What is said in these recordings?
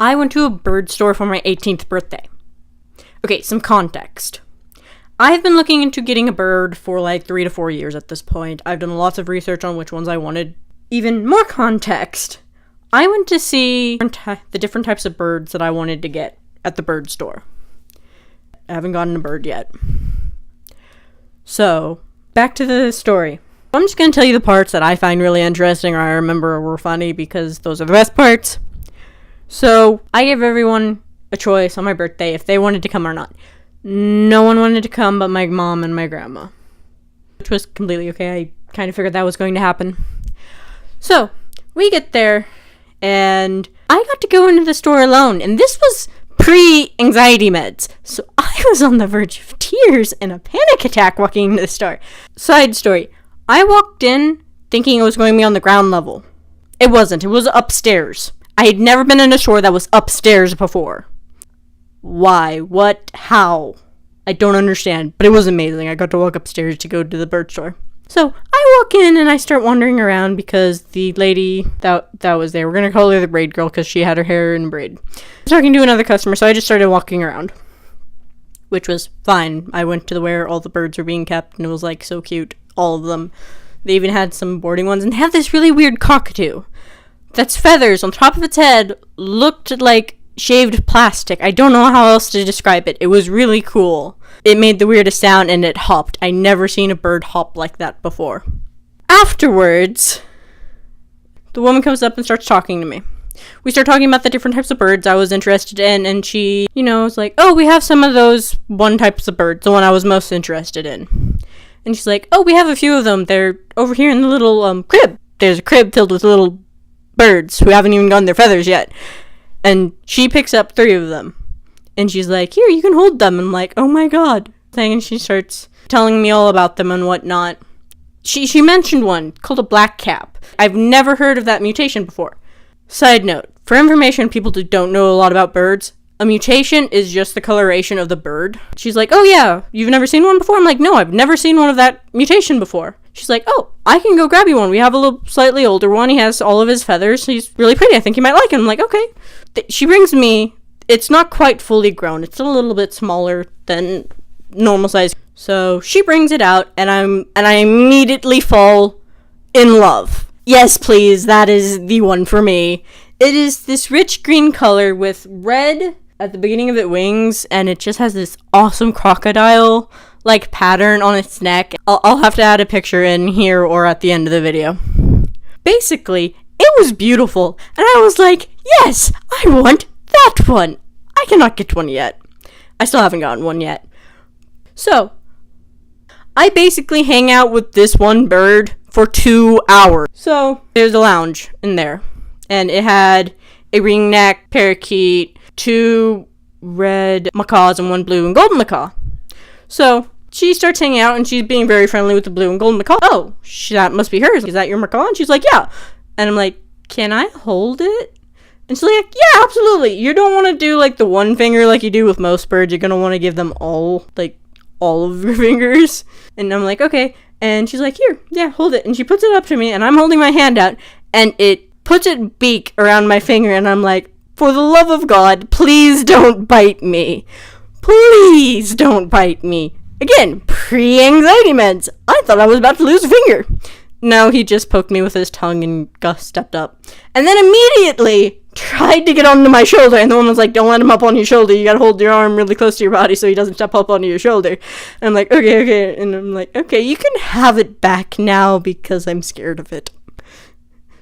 I went to a bird store for my 18th birthday. Okay, some context. I've been looking into getting a bird for like 3 to 4 years at this point. I've done lots of research on which ones I wanted. Even more context, I went to see the different types of birds that I wanted to get at the bird store. I haven't gotten a bird yet. So, back to the story. I'm just going to tell you the parts that I find really interesting or I remember were funny because those are the best parts. So, I gave everyone a choice on my birthday if they wanted to come or not. No one wanted to come but my mom and my grandma, which was completely okay. I kind of figured that was going to happen. So, we get there, and I got to go into the store alone, and this was pre-anxiety meds, so I was on the verge of tears and a panic attack walking into the store. Side story, I walked in thinking it was going to be on the ground level. It wasn't. It was upstairs. I had never been in a store that was upstairs before. Why? What? How? I don't understand, but it was amazing. I got to walk upstairs to go to the bird store. So, I walk in and I start wandering around because the lady that was there, we're going to call her the braid girl because she had her hair in a braid. I was talking to another customer, so I just started walking around, which was fine. I went to where all the birds were being kept, and it was, like, so cute. All of them. They even had some boarding ones, and they had this really weird cockatoo that's feathers on top of its head, looked like shaved plastic. I don't know how else to describe it. It was really cool. It made the weirdest sound and it hopped. I never seen a bird hop like that before. Afterwards, the woman comes up and starts talking to me. We start talking about the different types of birds I was interested in, and she, was like, oh, we have some of those one types of birds, the one I was most interested in. And she's like, oh, we have a few of them. They're over here in the little crib. There's a crib filled with little birds who haven't even gotten their feathers yet. And she picks up 3 of them. And she's like, here, you can hold them. I'm like, oh my god. And she starts telling me all about them and whatnot. She mentioned one called a black cap. I've never heard of that mutation before. Side note, for information people who don't know a lot about birds, a mutation is just the coloration of the bird. She's like, oh yeah, you've never seen one before? I'm like, no, I've never seen one of that mutation before. She's like, oh, I can go grab you one. We have a little slightly older one. He has all of his feathers. He's really pretty. I think you might like him. I'm like, okay. She brings me, it's not quite fully grown. It's a little bit smaller than normal size. So she brings it out and I immediately fall in love. Yes, please. That is the one for me. It is this rich green color with red at the beginning of its wings, and it just has this awesome crocodile-like pattern on its neck. I'll have to add a picture in here or at the end of the video. Basically, it was beautiful, and I was like, yes, I want that one. I cannot get one yet. I still haven't gotten one yet. So, I basically hang out with this one bird for 2 hours. So, there's a lounge in there, and it had a ringneck parakeet, 2 red macaws, and 1 blue and golden macaw. So, she starts hanging out, and she's being very friendly with the blue and golden macaw. Oh, that must be hers. Is that your macaw? And she's like, yeah. And I'm like, can I hold it? And she's like, yeah, absolutely. You don't want to do, like, the one finger like you do with most birds. You're going to want to give them all of your fingers. And I'm like, okay. And she's like, here, yeah, hold it. And she puts it up to me, and I'm holding my hand out, and it puts its beak around my finger, and I'm like, for the love of God, please don't bite me. Please don't bite me. Again, pre-anxiety meds. I thought I was about to lose a finger. No, he just poked me with his tongue and Gus stepped up. And then immediately tried to get onto my shoulder, and the woman was like, don't let him up on your shoulder. You gotta hold your arm really close to your body so he doesn't step up onto your shoulder. And I'm like, okay. And I'm like, okay, you can have it back now because I'm scared of it.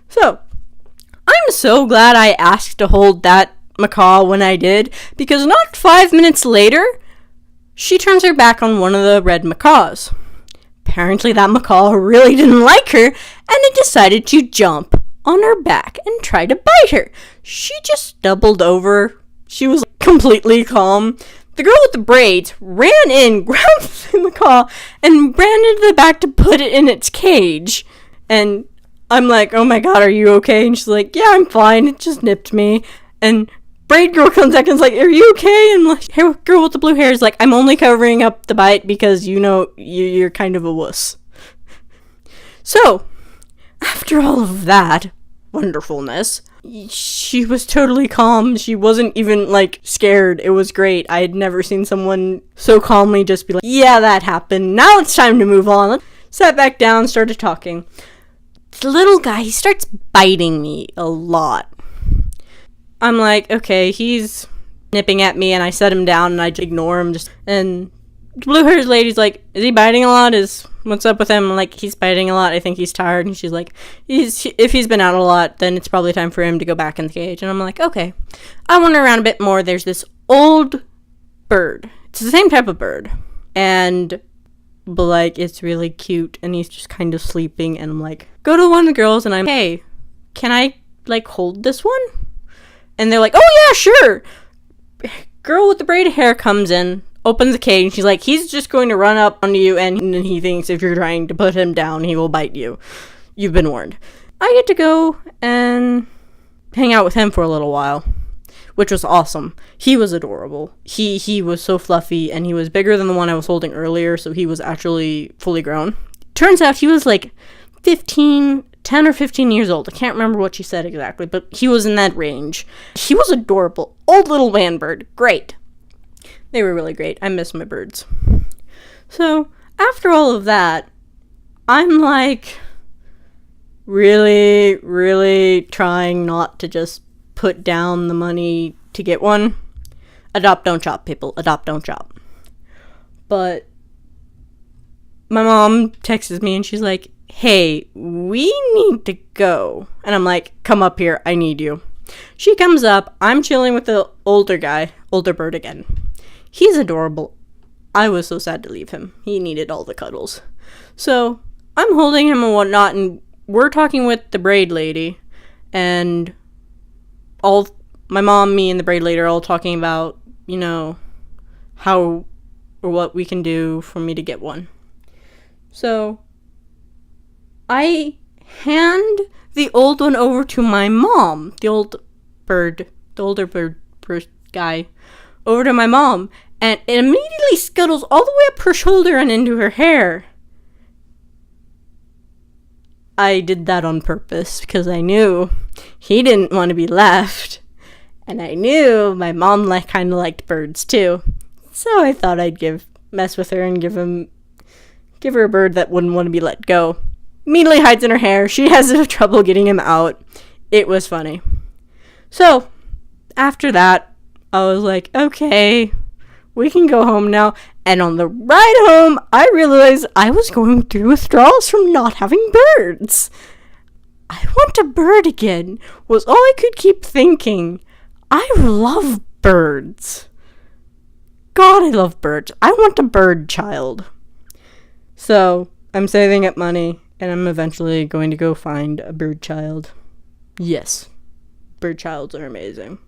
So, I'm so glad I asked to hold that macaw when I did, because not 5 minutes later, she turns her back on one of the red macaws. Apparently that macaw really didn't like her, and it decided to jump on her back and try to bite her. She just doubled over. She was completely calm. The girl with the braids ran in, grabbed the macaw, and ran into the back to put it in its cage. And I'm like, oh my god, are you okay? And she's like, yeah, I'm fine. It just nipped me. And braid girl comes back and is like, are you okay? And like, hair girl with the blue hair is like, I'm only covering up the bite because you're kind of a wuss. So, after all of that wonderfulness, she was totally calm. She wasn't even, like, scared. It was great. I had never seen someone so calmly just be like, yeah, that happened. Now it's time to move on. Sat back down, started talking. The little guy, he starts biting me a lot. I'm like, okay, he's nipping at me, and I set him down, and I just ignore him. And blue-haired lady's like, is he biting a lot? What's up with him? I'm like, he's biting a lot. I think he's tired. And she's like, if he's been out a lot, then it's probably time for him to go back in the cage. And I'm like, okay. I wander around a bit more. There's this old bird. It's the same type of bird. And, like, it's really cute. And he's just kind of sleeping. And I'm like, go to one of the girls, and I'm, hey, can I, like, hold this one? And they're like, oh, yeah, sure. Girl with the braided hair comes in, opens the cage, and she's like, he's just going to run up on you, and he thinks if you're trying to put him down, he will bite you. You've been warned. I get to go and hang out with him for a little while, which was awesome. He was adorable. He was so fluffy, and he was bigger than the one I was holding earlier, so he was actually fully grown. Turns out he was like 10 or 15 years old. I can't remember what she said exactly, but he was in that range. He was adorable. Old little man bird. Great. They were really great. I miss my birds. So, after all of that, I'm like really, really trying not to just put down the money to get one. Adopt, don't shop, people. Adopt, don't shop. But my mom texts me and she's like, hey, we need to go. And I'm like, come up here. I need you. She comes up. I'm chilling with the older bird again. He's adorable. I was so sad to leave him. He needed all the cuddles. So I'm holding him and whatnot, and we're talking with the braid lady, and my mom, me, and the braid lady are all talking about, how or what we can do for me to get one. So I hand the old one over to my mom, the older bird guy, over to my mom, and it immediately scuttles all the way up her shoulder and into her hair. I did that on purpose because I knew he didn't want to be left, and I knew my mom kind of liked birds too, so I thought I'd mess with her and give her a bird that wouldn't want to be let go. Immediately hides in her hair. She has trouble getting him out. It was funny. So, after that, I was like, okay, we can go home now. And on the ride home, I realized I was going through withdrawals from not having birds. I want a bird again, was all I could keep thinking. I love birds. God, I love birds. I want a bird child. So, I'm saving up money, and I'm eventually going to go find a bird child. Yes, bird childs are amazing.